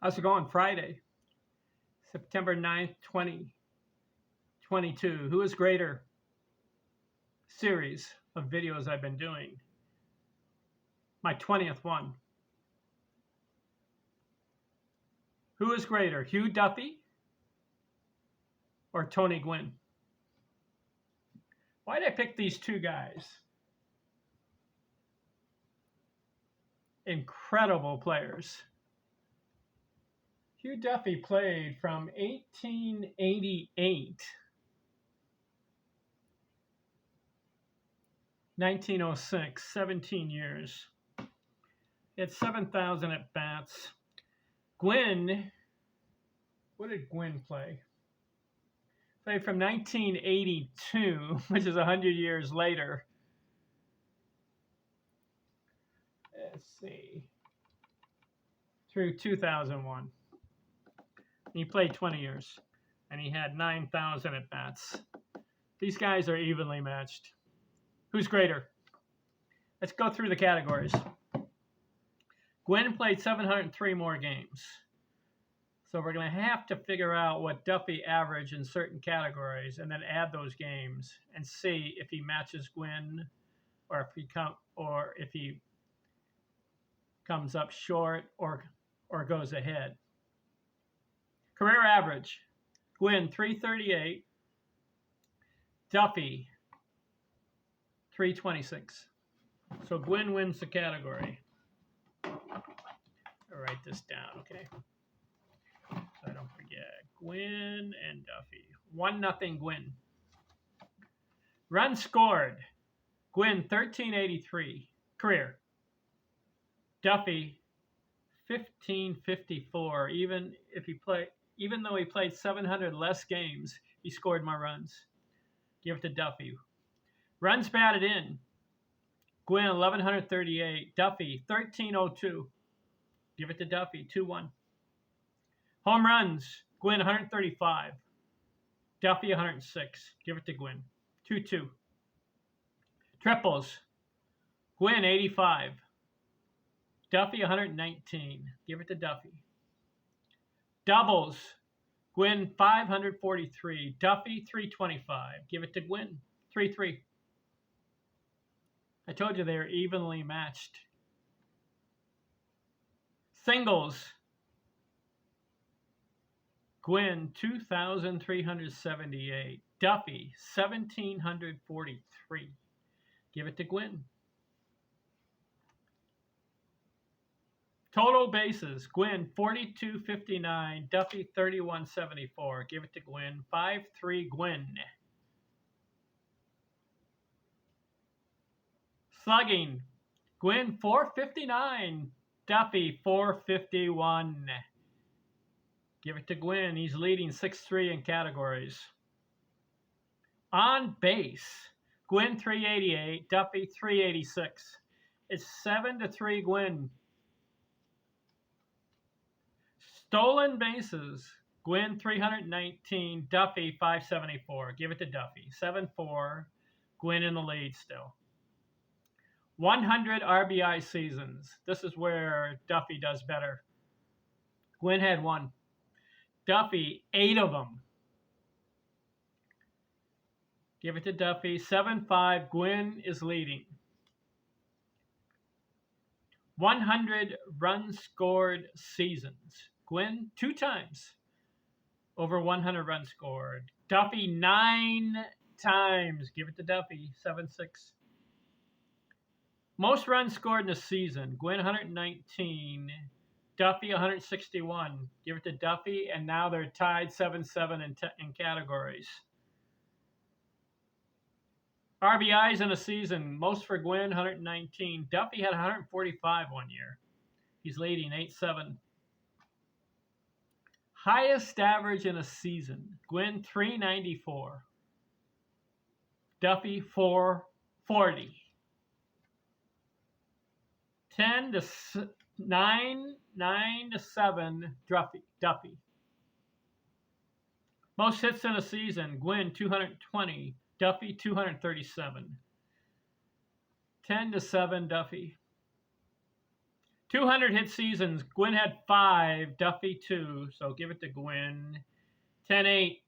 How's it going? Friday, September 9th, 2022. Who is greater? Series of videos I've been doing. My 20th one. Who is greater, Hugh Duffy or Tony Gwynn? Why did I pick these two guys? Incredible players. Hugh Duffy played from 1888 1906, 17 years. He had 7,000 at bats. Gwynn, what did Gwynn play? Played from 1982, which is 100 years later. Let's see. Through 2001. He played 20 years, and he had 9,000 at bats. These guys are evenly matched. Who's greater? Let's go through the categories. Gwynn played 703 more games. So we're going to have to figure out what Duffy averaged in certain categories and then add those games and see if he matches Gwynn or if he comes up short or goes ahead. Career average, Gwynn 338, Duffy 326. So Gwynn wins the category. I'll write this down, okay? So I don't forget. Gwynn and Duffy. 1-0 Gwynn. Runs scored. Gwynn 1383. Career. Duffy 1554. Even though he played 700 less games, he scored more runs. Give it to Duffy. Runs batted in. Gwynn 1138. Duffy 1302. Give it to Duffy. 2-1. Home runs. Gwynn 135. Duffy 106. Give it to Gwynn. 2-2. Triples. Gwynn 85. Duffy 119. Give it to Duffy. Doubles. Gwynn 543. Duffy 325. Give it to Gwynn. 3-3. I told you they are evenly matched. Singles. Gwynn 2,378. Duffy 1,743. Give it to Gwynn. Total bases, Gwynn 4259, Duffy 3174. Give it to Gwynn. 5-3 Gwynn. Slugging, Gwynn 459, Duffy 451. Give it to Gwynn. He's leading 6-3 in categories. On base, Gwynn 388, Duffy 386. It's 7-3 Gwynn. Stolen bases, Gwynn 319, Duffy 574. Give it to Duffy. 7-4, Gwynn in the lead still. 100 RBI seasons. This is where Duffy does better. Gwynn had 1. Duffy, 8 of them. Give it to Duffy. 7-5, Gwynn is leading. 100 runs scored seasons. Gwynn 2 times over 100 runs scored. Duffy 9 times. Give it to Duffy. 7-6. Most runs scored in a season. Gwynn 119. Duffy 161. Give it to Duffy. And now they're tied 7-7 in categories. RBIs in a season. Most for Gwynn 119. Duffy had 145 one year. He's leading 8-7. Highest average in a season. Gwynn 394. Duffy 440. 9-7 Duffy. Most hits in a season. Gwynn 220. Duffy 237. 10-7 Duffy. 200 hit seasons. Gwynn had 5, Duffy 2. So give it to Gwynn. 10-8.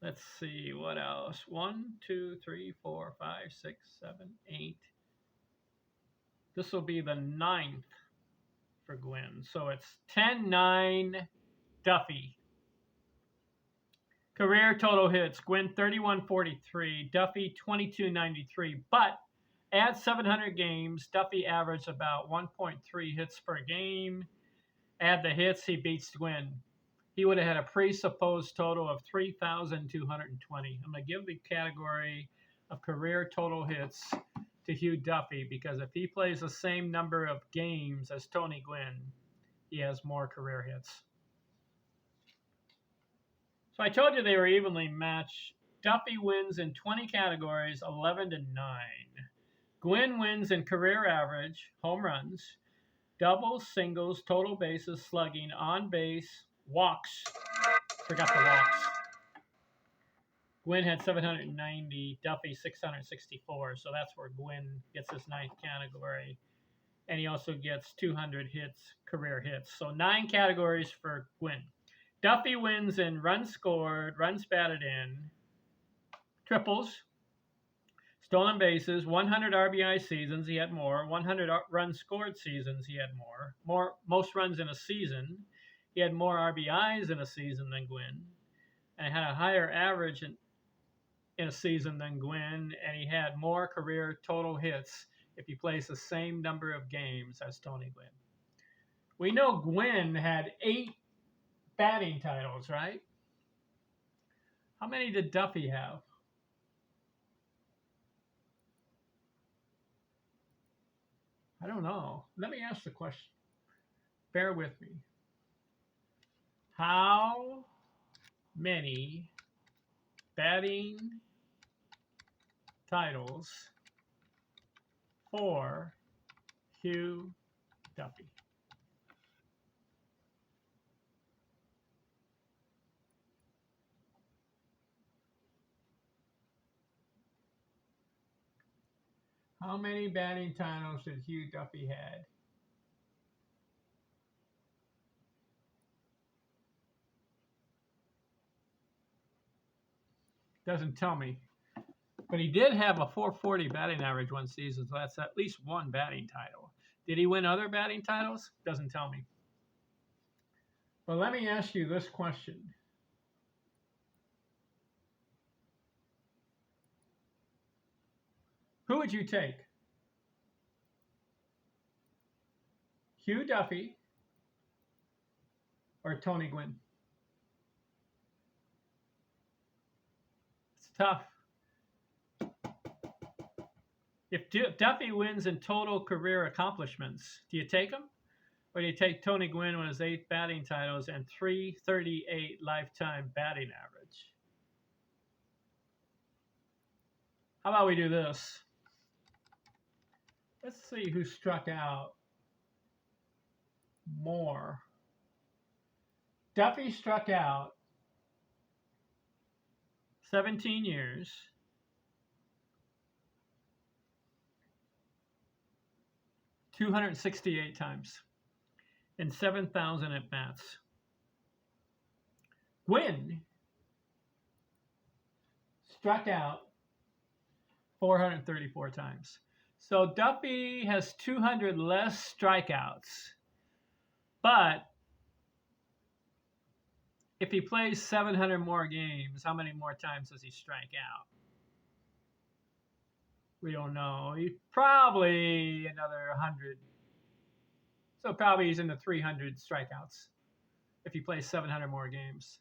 Let's see what else. 1, 2, 3, 4, 5, 6, 7, 8. This will be the 9th for Gwynn. So it's 10-9 Duffy. Career total hits. Gwynn 3143, Duffy 2293. But at 700 games, Duffy averaged about 1.3 hits per game. Add the hits, he beats Gwynn. He would have had a presupposed total of 3,220. I'm going to give the category of career total hits to Hugh Duffy because if he plays the same number of games as Tony Gwynn, he has more career hits. So I told you they were evenly matched. Duffy wins in 20 categories, 11-9. Gwynn wins in career average, home runs, doubles, singles, total bases, slugging, on base, walks. Forgot the walks. Gwynn had 790, Duffy 664. So that's where Gwynn gets his 9th category. And he also gets 200 hits, career hits. So 9 categories for Gwynn. Duffy wins in runs scored, runs batted in, triples, stolen bases, 100 RBI seasons, he had more. 100 runs scored seasons, he had more. Most runs in a season. He had more RBIs in a season than Gwynn. And had a higher average in a season than Gwynn. And he had more career total hits if he plays the same number of games as Tony Gwynn. We know Gwynn had 8 batting titles, right? How many did Duffy have? I don't know. Let me ask the question. Bear with me. How many batting titles for Hugh Duffy? How many batting titles did Hugh Duffy had? Doesn't tell me. But he did have a 440 batting average one season, so that's at least one batting title. Did he win other batting titles? Doesn't tell me. But let me ask you this question. Who would you take? Hugh Duffy or Tony Gwynn? It's tough. If Duffy wins in total career accomplishments, do you take him? Or do you take Tony Gwynn with his 8 batting titles and 338 lifetime batting average? How about we do this? Let's see who struck out more. Duffy struck out 17 years. 268 times and 7,000 at bats. Gwynn struck out 434 times. So Duffy has 200 less strikeouts, but if he plays 700 more games, how many more times does he strike out? We don't know. He probably another 100. So probably he's in the 300 strikeouts if he plays 700 more games.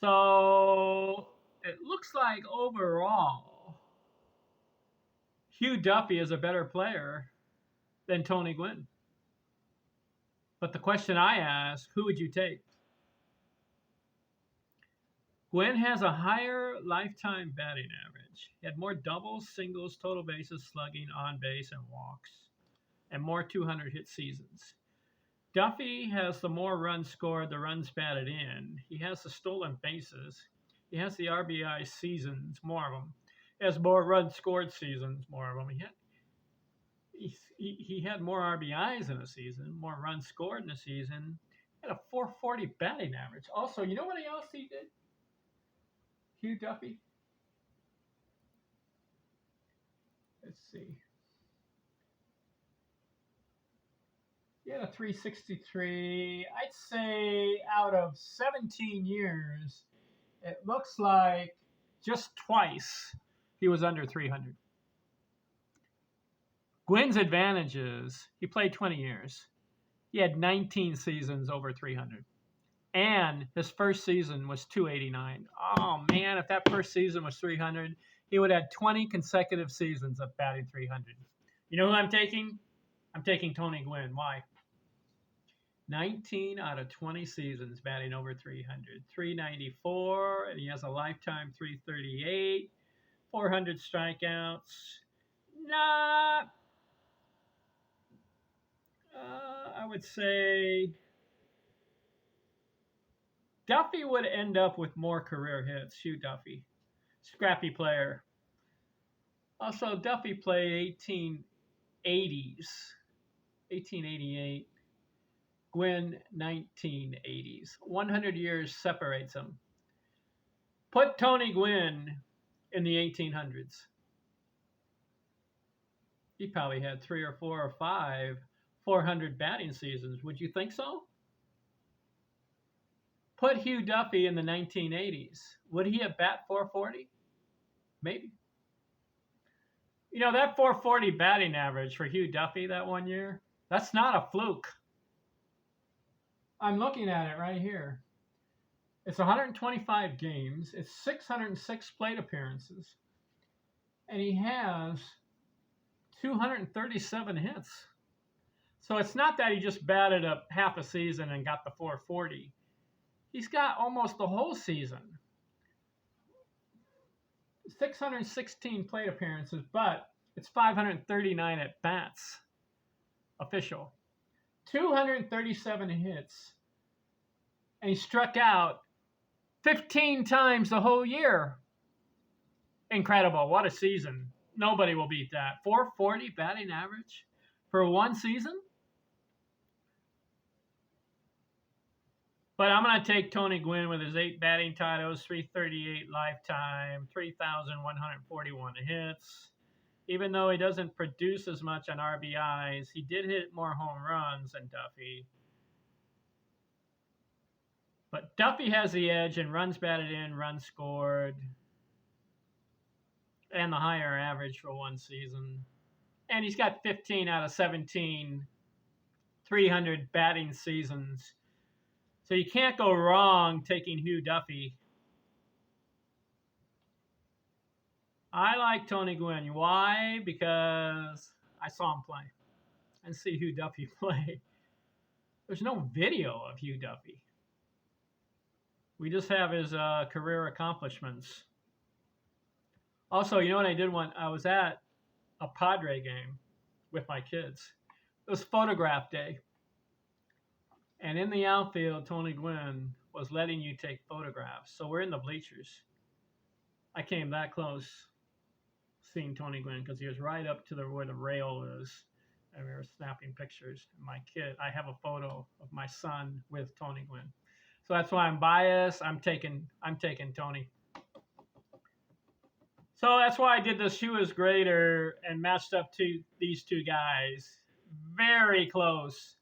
So it looks like overall, Hugh Duffy is a better player than Tony Gwynn. But the question I ask, who would you take? Gwynn has a higher lifetime batting average. He had more doubles, singles, total bases, slugging, on base, and walks, and more 200 hit seasons. Duffy has the more runs scored, the runs batted in. He has the stolen bases. He has the RBI seasons, more of them. He has more runs scored seasons, more of them. He had more RBIs in a season, more runs scored in a season. He had a 440 batting average. Also, you know what else he did? Hugh Duffy. Let's see. He had a 363. I'd say out of 17 years, it looks like just twice he was under 300. Gwynn's advantages, he played 20 years. He had 19 seasons over 300. And his first season was 289. Oh, man, if that first season was 300, he would have had 20 consecutive seasons of batting 300. You know who I'm taking? I'm taking Tony Gwynn. Why? 19 out of 20 seasons batting over 300. 394, and he has a lifetime 338. 400 strikeouts. I would say Duffy would end up with more career hits. Hugh Duffy. Scrappy player. Also, Duffy played 1880s. 1888. Gwynn, 1980s. 100 years separates them. Put Tony Gwynn in the 1800s. He probably had 3 or 4 or 5 400 batting seasons. Would you think so? Put Hugh Duffy in the 1980s. Would he have bat 440? Maybe. You know, that 440 batting average for Hugh Duffy that one year, that's not a fluke. I'm looking at it right here. It's 125 games. It's 606 plate appearances. And he has 237 hits. So it's not that he just batted up half a season and got the 440. He's got almost the whole season. 616 plate appearances, but it's 539 at bats. Official. 237 hits. And he struck out 15 times the whole year. Incredible. What a season. Nobody will beat that. 440 batting average for one season? But I'm going to take Tony Gwynn with his 8 batting titles, 338 lifetime, 3,141 hits. Even though he doesn't produce as much on RBIs, he did hit more home runs than Duffy. But Duffy has the edge in runs batted in, runs scored, and the higher average for one season. And he's got 15 out of 17 300 batting seasons. So you can't go wrong taking Hugh Duffy. I like Tony Gwynn. Why? Because I saw him play. I didn't see Hugh Duffy play. There's no video of Hugh Duffy. We just have his career accomplishments. Also, you know what I did when I was at a Padre game with my kids? It was photograph day. And in the outfield, Tony Gwynn was letting you take photographs. So we're in the bleachers. I came that close seeing Tony Gwynn because he was right up to where the rail is. And we were snapping pictures. My kid, I have a photo of my son with Tony Gwynn. So that's why I'm biased. I'm taking Tony. So that's why I did this Who is Greater and matched up to these two guys. Very close.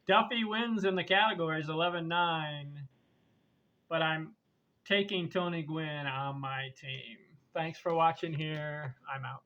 Duffy wins in the categories 11-9, but I'm taking Tony Gwynn on my team. Thanks for watching here. I'm out.